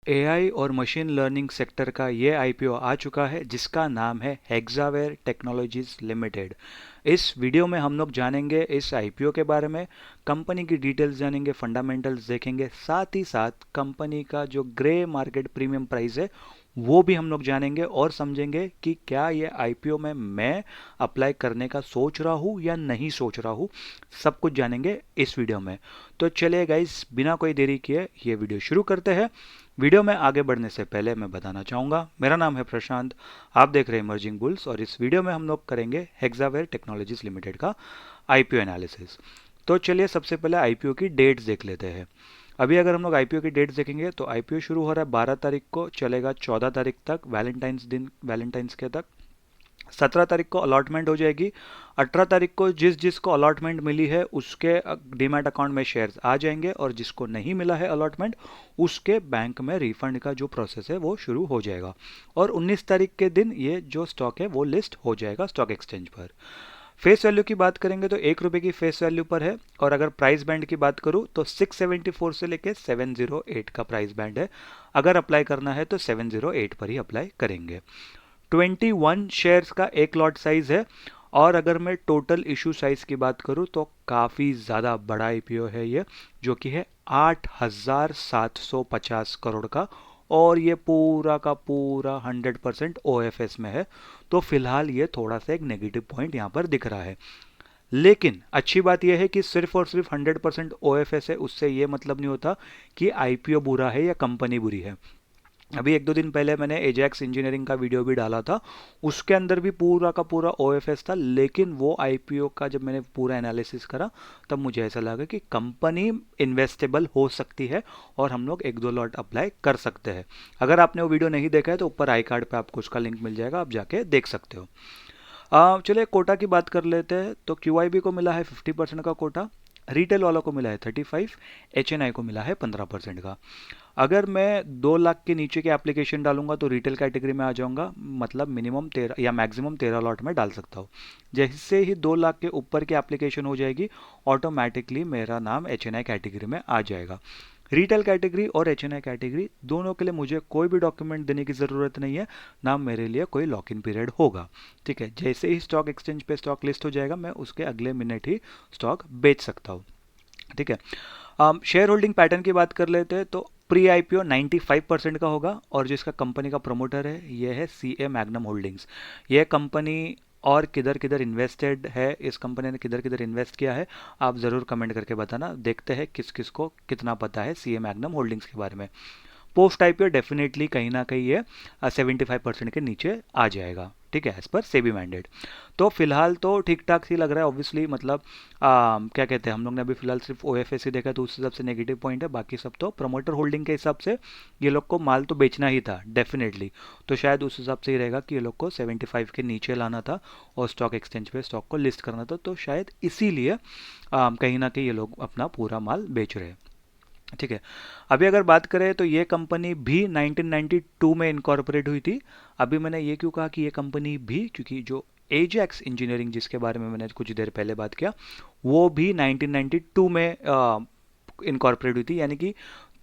AI और machine learning sector का ये आईपीओ आ चुका है जिसका नाम है हेक्सावेयर टेक्नोलॉजीज लिमिटेड। इस वीडियो में हम लोग जानेंगे इस आईपीओ के बारे में, कंपनी की डिटेल्स जानेंगे, फंडामेंटल्स देखेंगे, साथ ही साथ कंपनी का जो ग्रे मार्केट प्रीमियम प्राइस है वो भी हम लोग जानेंगे और समझेंगे कि क्या ये आईपीओ में मैं अप्लाई करने का सोच रहा हूँ या नहीं सोच रहा हूँ। सब कुछ जानेंगे इस वीडियो में। तो चलिए गाइस, बिना कोई देरी किए ये वीडियो शुरू करते हैं। वीडियो में आगे बढ़ने से पहले मैं बताना चाहूँगा, मेरा नाम है प्रशांत, आप देख रहे हैं इमर्जिंग बुल्स और इस वीडियो में हम लोग करेंगे हेक्सावेयर टेक्नोलॉजीज लिमिटेड का आईपीओ एनालिसिस। तो चलिए सबसे पहले आईपीओ की डेट्स देख लेते हैं। अभी अगर हम लोग आईपीओ की डेट्स देखेंगे तो आईपीओ शुरू हो रहा है 12 तारीख को, चलेगा 14 तारीख तक, वैलेंटाइंस के तक। 17 तारीख को अलॉटमेंट हो जाएगी। 18 तारीख को जिसको अलॉटमेंट मिली है उसके डीमैट अकाउंट में शेयर्स आ जाएंगे और जिसको नहीं मिला है अलॉटमेंट उसके बैंक में रिफंड का जो प्रोसेस है वो शुरू हो जाएगा। और 19 तारीख के दिन ये जो स्टॉक है वो लिस्ट हो जाएगा स्टॉक एक्सचेंज पर। फेस वैल्यू की बात करेंगे तो ₹1 की फेस वैल्यू पर है। और अगर प्राइस बैंड की बात करूं तो 674 से लेके 708 का प्राइस बैंड है। अगर अप्लाई करना है तो 708 पर ही अप्लाई करेंगे। 21 शेयर्स का एक लॉट साइज है। और अगर मैं टोटल इशू साइज की बात करूं तो काफ़ी ज़्यादा बड़ा आईपीओ है ये, जो कि है 8,750 करोड़ का। और ये पूरा का पूरा 100% ओएफएस में है। तो फिलहाल ये थोड़ा सा एक नेगेटिव पॉइंट यहाँ पर दिख रहा है। लेकिन अच्छी बात यह है कि सिर्फ और सिर्फ 100% ओएफएस है, उससे ये मतलब नहीं होता कि आईपीओ बुरा है या कंपनी बुरी है। अभी एक दो दिन पहले मैंने एजैक्स इंजीनियरिंग का वीडियो भी डाला था, उसके अंदर भी पूरा का पूरा ओएफएस था। लेकिन वो आईपीओ का जब मैंने पूरा एनालिसिस करा तब मुझे ऐसा लगा कि कंपनी इन्वेस्टेबल हो सकती है और हम लोग एक दो लॉट अप्लाई कर सकते हैं। अगर आपने वो वीडियो नहीं देखा है तो ऊपर आई कार्ड पे आपको उसका लिंक मिल जाएगा, आप जाके देख सकते हो। चलिए कोटा की बात कर लेते हैं। तो क्यूआईबी को मिला है 50% का कोटा, रिटेल वालों को मिला है 35, एचएनआई को मिला है 15% का। अगर मैं 2 लाख के नीचे की एप्लीकेशन डालूंगा तो रिटेल कैटेगरी में आ जाऊंगा, मतलब मिनिमम 13 या मैक्सिमम 13 लॉट में डाल सकता हूँ। जैसे ही 2 लाख के ऊपर की एप्लीकेशन हो जाएगी ऑटोमेटिकली मेरा नाम एचएनआई कैटेगरी में आ जाएगा। रिटेल कैटेगरी और एचएनआई कैटेगरी दोनों के लिए मुझे कोई भी डॉक्यूमेंट देने की ज़रूरत नहीं है, ना मेरे लिए कोई लॉक इन पीरियड होगा। ठीक है, जैसे ही स्टॉक एक्सचेंज पे स्टॉक लिस्ट हो जाएगा मैं उसके अगले मिनट ही स्टॉक बेच सकता हूँ। ठीक है, शेयर होल्डिंग पैटर्न की बात कर लेते हैं। तो प्री आईपीओ 95% का होगा और जिसका कंपनी का प्रमोटर है यह है सीए मैग्नम होल्डिंग्स। यह कंपनी और किधर किधर इन्वेस्टेड है, इस कंपनी ने किधर किधर इन्वेस्ट किया है, आप ज़रूर कमेंट करके बताना। देखते हैं किस किस को कितना पता है सीए मैग्नम होल्डिंग्स के बारे में। पोस्ट आईपीओ डेफिनेटली कहीं ना कहीं ये 75% के नीचे आ जाएगा। ठीक है, एज पर सेबी मैंडेट। तो फिलहाल तो ठीक ठाक ही लग रहा है ऑब्वियसली, मतलब क्या कहते हैं, हम लोग ने अभी फिलहाल सिर्फ ओएफएस ही देखा तो उस हिसाब से नेगेटिव पॉइंट है। बाकी सब तो प्रमोटर होल्डिंग के हिसाब से ये लोग को माल तो बेचना ही था डेफिनेटली। तो शायद उस हिसाब से ही रहेगा कि ये लोग को 75 के नीचे लाना था और स्टॉक एक्सचेंज पे स्टॉक को लिस्ट करना था। तो शायद इसीलिए कहीं ना कहीं ये लोग अपना पूरा माल बेच रहे हैं। ठीक है, अभी अगर बात करें तो ये कंपनी भी 1992 में इनकॉर्पोरेट हुई थी। अभी मैंने ये क्यों कहा कि ये कंपनी भी, क्योंकि जो एजैक्स इंजीनियरिंग जिसके बारे में मैंने कुछ देर पहले बात किया वो भी 1992 में इनकॉर्पोरेट हुई थी, यानी कि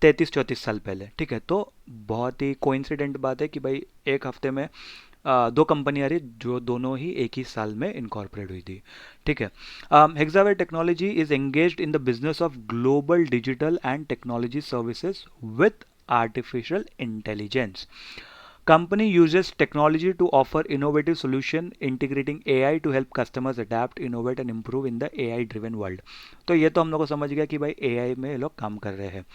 33-34 साल पहले। ठीक है, तो बहुत ही कोइंसिडेंट बात है कि भाई एक हफ्ते में दो कंपनी आ रही जो दोनों ही एक ही साल में इनकॉर्पोरेट हुई थी। ठीक है, Hexaware technology is engaged in the business of global digital and technology services with artificial intelligence. Company uses technology to offer innovative solution integrating AI to help customers adapt, innovate and improve in the AI driven world. तो ये तो हम लोग को समझ गया कि भाई AI में ये लोग काम कर रहे हैं।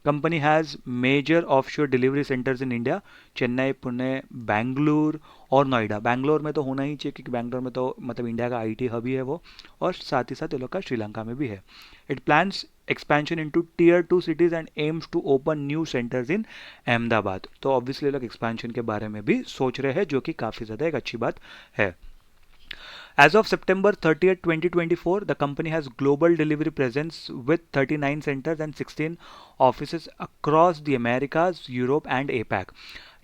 Company has major offshore delivery centres in India, Chennai, Pune, Bangalore और नोएडा। बैंगलोर में तो होना ही चाहिए क्योंकि बैंगलोर में तो मतलब इंडिया का आईटी हब ही है वो, और साथ ही साथ ये लोग का श्रीलंका में भी है। It plans expansion into tier 2 cities and aims to open new centres in Ahmedabad. तो ऑब्वियसली लोग एक्सपेंशन के बारे में भी सोच रहे हैं, जो कि काफ़ी ज़्यादा एक अच्छी बात है। As of September 30th, 2024, the company has global delivery presence with 39 centers and 16 offices across the Americas, Europe and APAC.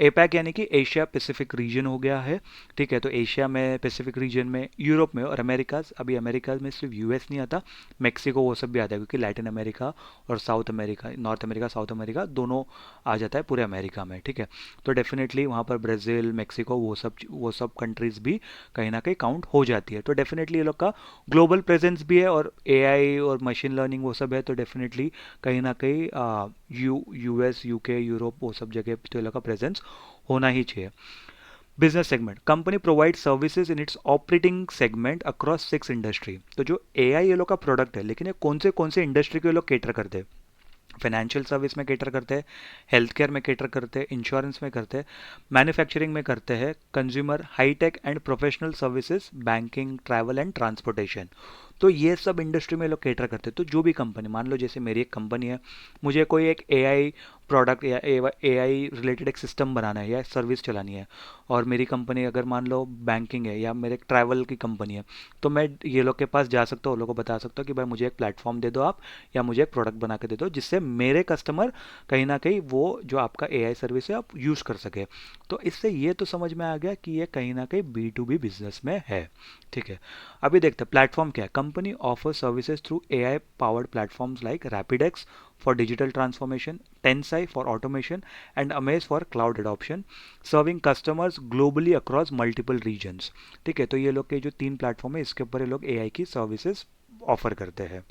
APAC यानी कि एशिया पैसिफिक रीजन हो गया है, ठीक है। तो एशिया में, पैसिफिक रीजन में, यूरोप में और अमेरिकाज, अभी अमेरिका में सिर्फ यूएस नहीं आता, मेक्सिको वो सब भी आता है, क्योंकि लैटिन अमेरिका और south America, north America south America दोनों आ जाता है पूरे अमेरिका में, ठीक है। तो डेफिनेटली वहाँ पर ब्राज़ील, मेक्सिको, वो सब कंट्रीज भी कहीं ना कहीं काउंट हो जाती है। तो डेफिनेटली ये लोग का ग्लोबल प्रेजेंस भी है, और एआई और मशीन लर्निंग वो सब है, तो डेफिनेटली कहीं ना कहीं यूएस, यूके, यूरोप वो सब जगह तो ये लोग का प्रेजेंस होना ही चाहिए। Business segment, company provide services in its operating segment across 6 industry. तो जो एआई ये लोग का प्रोडक्ट है, लेकिन ये कौन से इंडस्ट्री को ये लोग केटर करते हैं? फाइनेंशियल सर्विस में केटर करते हैं, हेल्थ केयर में केटर करते हैं, इंश्योरेंस में करते हैं, मैन्युफैक्चरिंग में करते हैं, consumer, high tech and professional services, banking, travel and transportation. तो ये सब इंडस्ट्री में लोग केटर करते हैं। तो जो भी कंपनी, मान लो जैसे मेरी एक कंपनी है, मुझे कोई एक एआई प्रोडक्ट या एआई रिलेटेड एक सिस्टम बनाना है या सर्विस चलानी है, और मेरी कंपनी अगर मान लो बैंकिंग है या मेरे ट्रैवल की कंपनी है, तो मैं ये लोग के पास जा सकता हूँ, लोगों को बता सकता हूँ कि भाई मुझे एक प्लेटफॉर्म दे दो आप, या मुझे एक प्रोडक्ट बना के दे दो, जिससे मेरे कस्टमर कहीं ना कहीं वो जो आपका एआई सर्विस है आप यूज़ कर सके। तो इससे ये तो समझ में आ गया कि ये कहीं ना कहीं बी टू बी बिजनेस में है, ठीक है। अभी देखते हैं प्लेटफॉर्म क्या है। Company offer services through AI powered platforms like Rapidex for digital transformation, Tensai for automation, and Amaze for cloud adoption, serving customers globally across multiple regions। ठीक है, तो ये लोग के जो 3 प्लेटफॉर्म है, इसके ऊपर ये लोग एआई की सर्विसेज ऑफर करते हैं।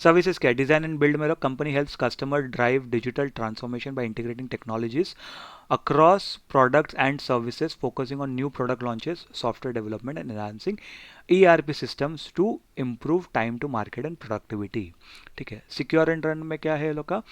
सर्विसेज क्या है? डिजाइन एंड बिल्ड में लोग company helps customer drive digital transformation by integrating technologies across products and services, focusing on new product launches, software development, and enhancing ERP systems to improve time to market and productivity। ठीक है। Secure and run में क्या है ये लोग का?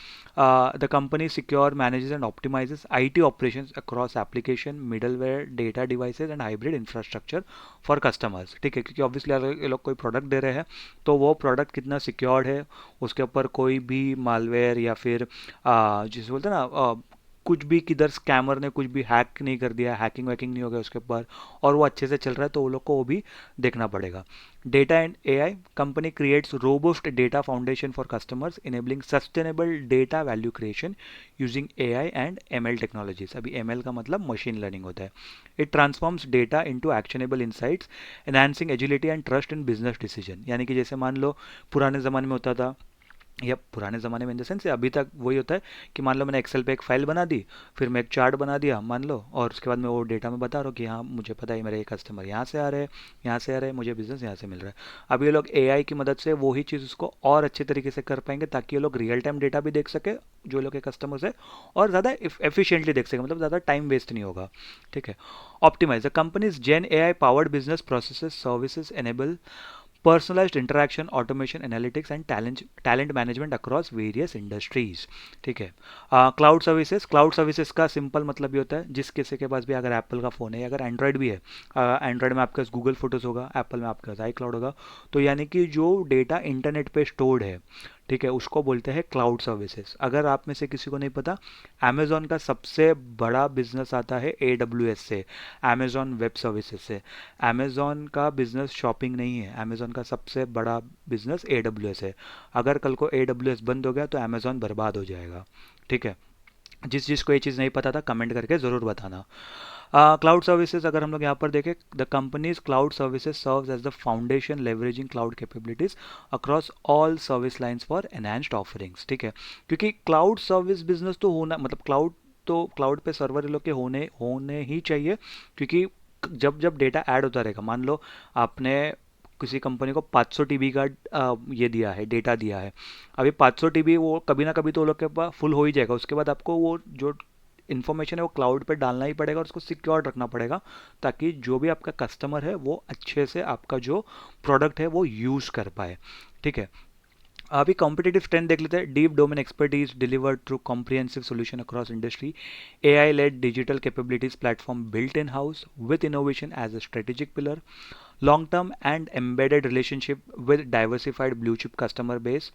The company secure, manages and optimises IT operations across application, middleware, data devices and hybrid infrastructure for customers. ठीक है, क्योंकि ऑब्वियसली अगर ये लोग कोई प्रोडक्ट दे रहे हैं, तो वो प्रोडक्ट कितना सिक्योर्ड है, उसके ऊपर कोई भी मालवेयर या फिर जिसे बोलते हैं ना, कुछ भी किधर स्कैमर ने कुछ भी हैक नहीं कर दिया, हैकिंग वैकिंग नहीं हो गया उसके ऊपर, और वो अच्छे से चल रहा है, तो वो लोग को वो भी देखना पड़ेगा। Data and AI, company creates robust data foundation for customers, enabling sustainable data value creation using AI and ML technologies. अभी एमएल का मतलब मशीन लर्निंग होता है। It transforms data into actionable insights, enhancing agility and trust in business decision. यानी कि जैसे मान लो पुराने ज़माने में होता था, या पुराने ज़माने में इन द सेंस अभी तक वही होता है कि मान लो मैंने एक्सेल पे एक फाइल बना दी, फिर मैं एक चार्ट बना दिया मान लो, और उसके बाद मैं वो डेटा में बता रहा हूँ कि हाँ मुझे पता है मेरे ये कस्टमर यहाँ से आ रहे हैं, यहाँ से आ रहे हैं, मुझे बिजनेस यहाँ से मिल रहा है। अब ये लोग एआई की मदद से वही चीज़ उसको और अच्छे तरीके से कर पाएंगे, ताकि ये लोग रियल टाइम डेटा भी देख सके जो लोग के कस्टमर्स है, और ज़्यादा एफिशिएंटली देख सके, मतलब ज़्यादा टाइम वेस्ट नहीं होगा। ठीक है। Optimise, the companies gen AI powered business processes services enable personalized interaction, automation, analytics and talent management across various industries। ठीक है। क्लाउड सर्विसेज का सिंपल मतलब ये होता है, जिस किसी के पास भी अगर एप्पल का फ़ोन है, अगर एंड्रॉयड भी है, एंड्रॉयड में आपके पास गूगल फोटोज़ होगा, एप्पल में आपके पास आई क्लाउड होगा, तो यानी कि जो डेटा इंटरनेट पे स्टोर्ड है, ठीक है, उसको बोलते हैं क्लाउड सर्विसेज। अगर आप में से किसी को नहीं पता, अमेजोन का सबसे बड़ा बिजनेस आता है AWS से, अमेजोन वेब सर्विसेज से। अमेजोन का बिजनेस शॉपिंग नहीं है, अमेजोन का सबसे बड़ा बिजनेस AWS है। अगर कल को AWS बंद हो गया तो अमेजोन बर्बाद हो जाएगा। ठीक है। जिसको ये चीज़ नहीं पता था कमेंट करके ज़रूर बताना। क्लाउड सर्विसेज अगर हम लोग यहाँ पर देखें, the companies cloud services serves as the foundation leveraging cloud capabilities across all service lines for enhanced offerings. ठीक है, क्योंकि क्लाउड सर्विस बिजनेस तो होना, मतलब क्लाउड पे सर्वर लोग के होने होने ही चाहिए, क्योंकि जब जब डेटा ऐड होता रहेगा, मान लो आपने किसी कंपनी को 500 टीबी का ये दिया है, डेटा दिया है, अभी 500 टीबी वो कभी ना कभी तो वो लोग के पास फुल हो ही जाएगा, उसके बाद आपको वो जो इन्फॉर्मेशन है वो क्लाउड पे डालना ही पड़ेगा, और उसको सिक्योर रखना पड़ेगा, ताकि जो भी आपका कस्टमर है वो अच्छे से आपका जो प्रोडक्ट है वो यूज़ कर पाए। ठीक है। अभी कॉम्पिटेटिव स्ट्रेंथ देख लेते हैं। Deep domain expertise delivered through comprehensive solution across industry, AI led digital capabilities platform built in house with innovation as a strategic pillar, long term and embedded relationship with diversified blue chip customer base,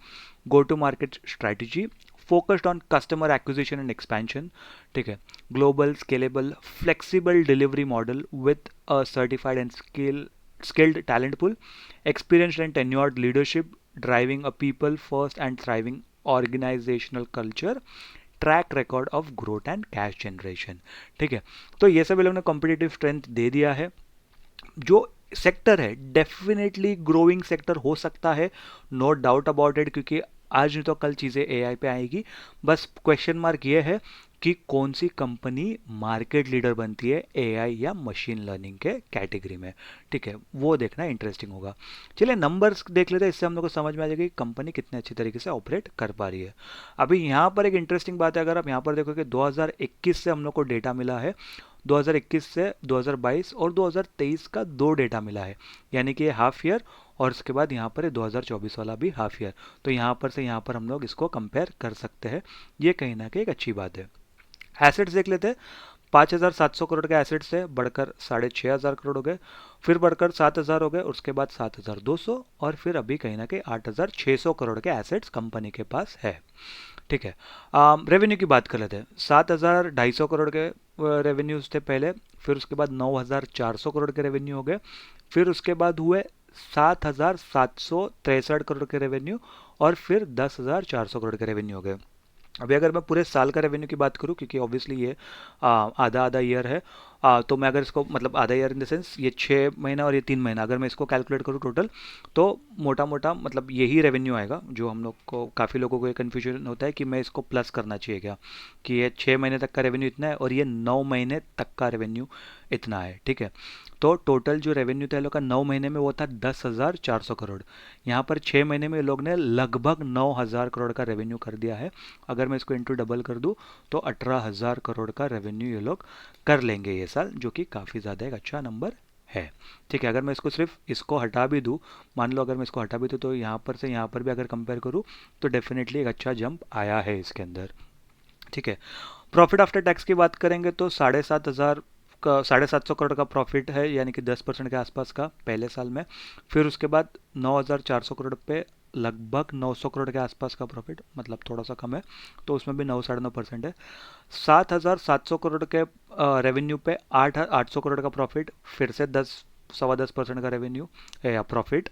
go to market strategy focused on customer acquisition and expansion। ठीक है। global scalable flexible delivery model with a certified and skilled talent pool, experienced and tenured leadership driving a people first and thriving organizational culture, track record of growth and cash generation. ठीक है, तो ये सब ये लोग ने competitive strength दे दिया है। जो सेक्टर है डेफिनेटली ग्रोइंग सेक्टर हो सकता है, नो डाउट अबाउट इट, क्योंकि आज नहीं तो कल चीज़ें एआई पे आएगी। बस क्वेश्चन मार्क ये है कि कौन सी कंपनी मार्केट लीडर बनती है एआई या मशीन लर्निंग के कैटेगरी में। ठीक है, वो देखना इंटरेस्टिंग होगा। चलिए नंबर्स देख लेते हैं, इससे हम लोग को समझ में आ जाएगा कि कंपनी कितने अच्छी तरीके से ऑपरेट कर पा रही है। अभी यहाँ पर एक इंटरेस्टिंग बात है, अगर आप यहाँ पर देखो कि 2021 से हम लोग को डेटा मिला है, 2021 से 2022 और 2023 का 2 डेटा मिला है, यानी कि ये हाफ ईयर और उसके बाद यहाँ पर 2024 वाला भी हाफ ईयर। तो यहाँ पर से यहाँ पर हम लोग इसको कंपेयर कर सकते हैं, ये कहीं ना कहीं एक अच्छी बात है। एसेट्स देख लेते हैं, 5,700 करोड़ के एसेट्स है, बढ़कर 6,500 करोड़ हो गए, फिर बढ़कर 7,000 हो गए, उसके बाद 7,200 और फिर अभी कहीं ना कहीं 8,600 करोड़ के एसेट्स कंपनी के पास है। ठीक है, रेवेन्यू की बात कर लेते हैं। 7,250 करोड़ के रेवेन्यूज थे पहले, फिर उसके बाद 9,400 करोड़ के रेवेन्यू हो गए, फिर उसके बाद हुए 7,763 करोड़ के रेवेन्यू और फिर 10,400 करोड़ के रेवेन्यू हो गए। अभी अगर मैं पूरे साल का रेवेन्यू की बात करूं, क्योंकि ऑब्वियसली ये आधा आधा ईयर है, तो मैं अगर इसको मतलब आधा ईयर इन द सेंस ये 6 महीना और ये 3 महीना, अगर मैं इसको कैलकुलेट करूं टोटल, तो मोटा मोटा मतलब यही रेवेन्यू आएगा। जो हम लोग को काफ़ी लोगों को ये कन्फ्यूजन होता है कि मैं इसको प्लस करना चाहिए क्या, कि ये 6 महीने तक का रेवेन्यू इतना है और ये 9 महीने तक का रेवेन्यू इतना है। ठीक है, तो टोटल जो रेवेन्यू था लोग का 9 महीने में वो था 10,400 करोड़। यहाँ पर 6 महीने में लोग ने लगभग 9,000 करोड़ का रेवेन्यू कर दिया है। अगर मैं इसको इंटू डबल कर दूँ तो 18,000 करोड़ का रेवेन्यू ये लोग कर लेंगे ये साल, जो कि काफ़ी ज़्यादा एक अच्छा नंबर है। ठीक है, अगर मैं इसको सिर्फ इसको हटा भी दूँ, मान लो अगर मैं इसको हटा भी दूँ, तो यहाँ पर से यहाँ पर भी अगर कंपेयर करूँ तो डेफिनेटली एक अच्छा जंप आया है इसके अंदर। ठीक है, प्रॉफिट आफ्टर टैक्स की बात करेंगे तो 7,500 का 750 करोड़ का प्रॉफिट है, यानी कि 10% के आसपास का पहले साल में। फिर उसके बाद 9,400 करोड़ पे लगभग 900 करोड़ के आसपास का प्रॉफिट, मतलब थोड़ा सा कम है, तो उसमें भी 9 साढ़े 9% है। 7,700 करोड़ के रेवेन्यू पे 800 करोड़ का प्रॉफिट, फिर से 10 सवा 10% का रेवेन्यू या प्रॉफिट।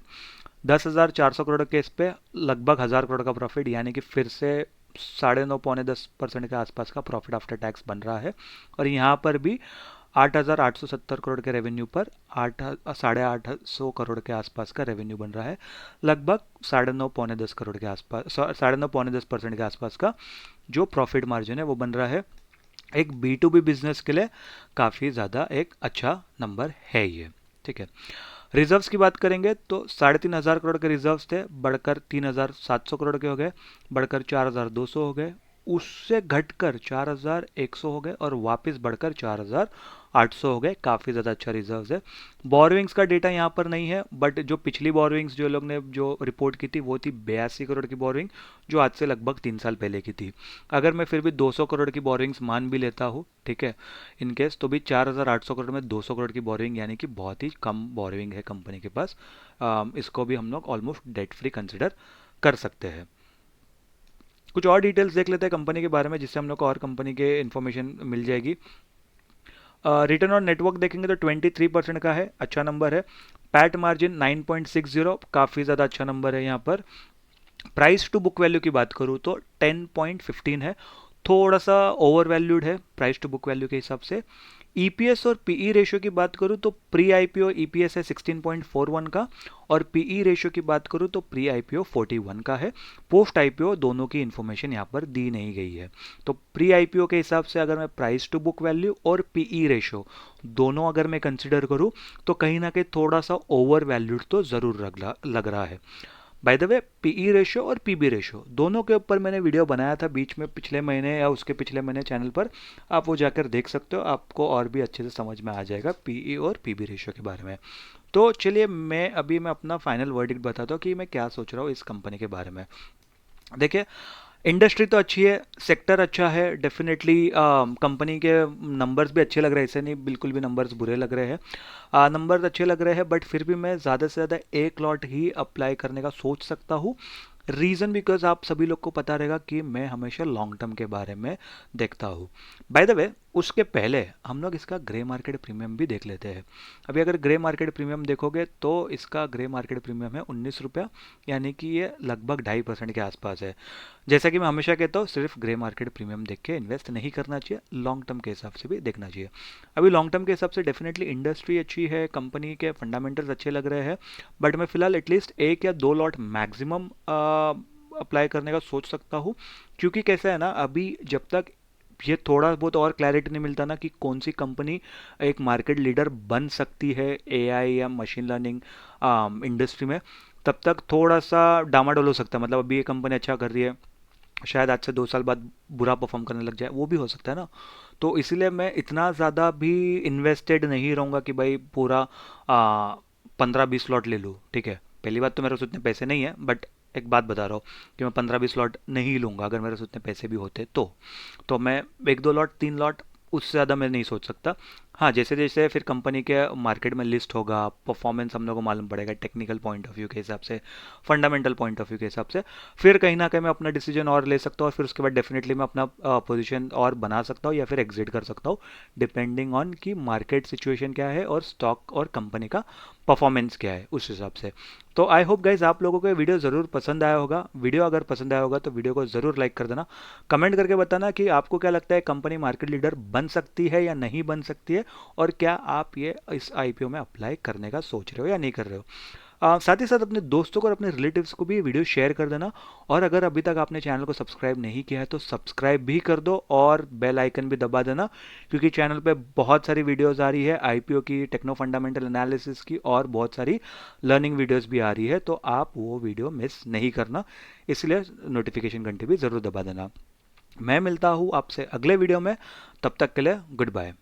10,400 करोड़ के इस पे लगभग 1,000 करोड़ का प्रॉफिट, यानी कि फिर से 9.5 पौने 10% के आसपास का प्रॉफिट आफ्टर टैक्स बन रहा है। और यहाँ पर भी 8,870 करोड़ के रेवेन्यू पर 850 करोड़ के आसपास का रेवेन्यू बन रहा है, लगभग 9.5 पौने 10 करोड़ के आसपास, 9.5 पौने 10% के आसपास का जो प्रॉफिट मार्जिन है वो बन रहा है। एक B2B बिजनेस के लिए काफ़ी ज़्यादा एक अच्छा नंबर है ये। ठीक है, रिजर्व्स की बात करेंगे तो 3,500 करोड़ के रिजर्व्स थे, बढ़कर 3,700 करोड़ के हो गए, बढ़कर 4,200 हो गए, उससे घटकर 4,100 हो गए और वापस बढ़कर 4,800 हो गए। काफ़ी ज़्यादा अच्छा रिजर्व्स है। बोरोइंग्स का डेटा यहाँ पर नहीं है, बट जो पिछली बोरोइंग्स जो लोग ने जो रिपोर्ट की थी वो थी 82 करोड़ की बोरोइंग, जो आज से लगभग 3 साल पहले की थी। अगर मैं फिर भी 200 करोड़ की बोरोइंग्स मान भी लेता हूँ, ठीक है, इनकेस, तो भी 4,800 करोड़ में 200 करोड़ की बोरोइंग, यानी कि बहुत ही कम बोरोइंग है कंपनी के पास। इसको भी हम लोग ऑलमोस्ट डेट फ्री कंसिडर कर सकते हैं। कुछ और डिटेल्स देख लेते हैं कंपनी के बारे में, जिससे हम लोग को और कंपनी के इन्फॉर्मेशन मिल जाएगी। रिटर्न ऑन नेटवर्क देखेंगे तो 23% का है, अच्छा नंबर है। पैट मार्जिन 9.60, काफ़ी ज़्यादा अच्छा नंबर है यहाँ पर। प्राइस टू बुक वैल्यू की बात करूँ तो 10.15 है, थोड़ा सा ओवर वैल्यूड है प्राइस टू बुक वैल्यू के हिसाब से। ईपीएस और पीई रेशियो की बात करूँ तो प्री आईपीओ ईपीएस है 16.41 का, और पीई रेशियो की बात करूँ तो प्री आईपीओ 41 का है। पोस्ट आईपीओ दोनों की इन्फॉर्मेशन यहाँ पर दी नहीं गई है। तो प्री आईपीओ के हिसाब से अगर मैं प्राइस टू बुक वैल्यू और पीई रेशियो दोनों अगर मैं कंसिडर करूँ तो कहीं ना कहीं थोड़ा सा ओवर वैल्यूड तो ज़रूर लग रहा है। By the way, PE ratio और पीबी रेशियो दोनों के ऊपर मैंने वीडियो बनाया था बीच में, पिछले महीने या उसके पिछले महीने चैनल पर, आप वो जाकर देख सकते हो, आपको और भी अच्छे से समझ में आ जाएगा पीई और पीबी रेशियो के बारे में। तो चलिए मैं अपना फाइनल वर्डिक्ट बताता हूँ कि मैं क्या सोच रहा हूँ इस कंपनी के बारे में। देखिए, इंडस्ट्री तो अच्छी है, सेक्टर अच्छा है, डेफिनेटली कंपनी के नंबर्स भी अच्छे लग रहे हैं, ऐसे नहीं बिल्कुल भी नंबर्स बुरे लग रहे हैं, नंबर्स अच्छे लग रहे हैं, बट फिर भी मैं ज़्यादा से ज़्यादा एक लॉट ही अप्लाई करने का सोच सकता हूँ। रीज़न बिकॉज आप सभी लोग को पता रहेगा कि मैं हमेशा लॉन्ग टर्म के बारे में देखता हूँ। बाय द वे, उसके पहले हम लोग इसका ग्रे मार्केट प्रीमियम भी देख लेते हैं। अभी अगर ग्रे मार्केट प्रीमियम देखोगे तो इसका ग्रे मार्केट प्रीमियम है 19 रुपया, यानी कि ये लगभग 2.5% के आसपास है। जैसा कि मैं हमेशा कहता हूँ, सिर्फ ग्रे मार्केट प्रीमियम देख के इन्वेस्ट नहीं करना चाहिए, लॉन्ग टर्म के हिसाब से भी देखना चाहिए। अभी लॉन्ग टर्म के हिसाब से डेफिनेटली इंडस्ट्री अच्छी है, कंपनी के फंडामेंटल्स अच्छे लग रहे हैं, बट मैं फिलहाल एटलीस्ट 1 या 2 लॉट मैक्सिमम अप्लाई करने का सोच सकता हूँ। क्योंकि कैसा है ना, अभी जब तक ये थोड़ा बहुत और क्लैरिटी नहीं मिलता ना कि कौन सी कंपनी एक मार्केट लीडर बन सकती है एआई या मशीन लर्निंग इंडस्ट्री में, तब तक थोड़ा सा डामाडोल हो सकता है। मतलब अभी ये कंपनी अच्छा कर रही है, शायद आज से 2 साल बाद बुरा परफॉर्म करने लग जाए, वो भी हो सकता है ना। तो इसीलिए मैं इतना ज़्यादा भी इन्वेस्टेड नहीं रहूँगा कि भाई पूरा 15-20 लॉट ले लूँ। ठीक है, पहली बात तो मेरे पास उतने पैसे नहीं है, बट एक बात बता रहा हूँ कि मैं 15-20 लॉट नहीं लूँगा। अगर मेरे पास उतने पैसे भी होते तो मैं 1-2 लॉट 3 लॉट, उससे ज़्यादा मैं नहीं सोच सकता। हाँ, जैसे जैसे फिर कंपनी के मार्केट में लिस्ट होगा, परफॉर्मेंस हम लोग को मालूम पड़ेगा टेक्निकल पॉइंट ऑफ व्यू के हिसाब से, फंडामेंटल पॉइंट ऑफ व्यू के हिसाब से, फिर कहीं ना कहीं मैं अपना डिसीजन और ले सकता हूँ, और फिर उसके बाद डेफिनेटली मैं अपना पोजीशन और बना सकता हूँ या फिर एग्जिट कर सकता हूँ, डिपेंडिंग ऑन कि मार्केट सिचुएशन क्या है और स्टॉक और कंपनी का परफॉर्मेंस क्या है, उस हिसाब से। तो आई होप गाइज आप लोगों को ये वीडियो ज़रूर पसंद आया होगा। वीडियो अगर पसंद आया होगा तो वीडियो को ज़रूर लाइक कर देना, कमेंट करके बताना कि आपको क्या लगता है कंपनी मार्केट लीडर बन सकती है या नहीं बन सकती है, और क्या आप ये इस आईपीओ में अप्लाई करने का सोच रहे हो या नहीं कर रहे हो। साथ ही साथ अपने दोस्तों को और अपने रिलेटिव्स को भी ये वीडियो शेयर कर देना, और अगर अभी तक आपने चैनल को सब्सक्राइब नहीं किया है तो सब्सक्राइब भी कर दो और बेल आइकन भी दबा देना, क्योंकि चैनल पे बहुत सारी वीडियोस आ रही है आईपीओ की, टेक्नो फंडामेंटल एनालिसिस की, और बहुत सारी लर्निंग वीडियोस भी आ रही है, तो आप वो वीडियो मिस नहीं करना, इसलिए नोटिफिकेशन घंटी भी ज़रूर दबा देना। मैं मिलता हूँ आपसे अगले वीडियो में, तब तक के लिए गुड बाय।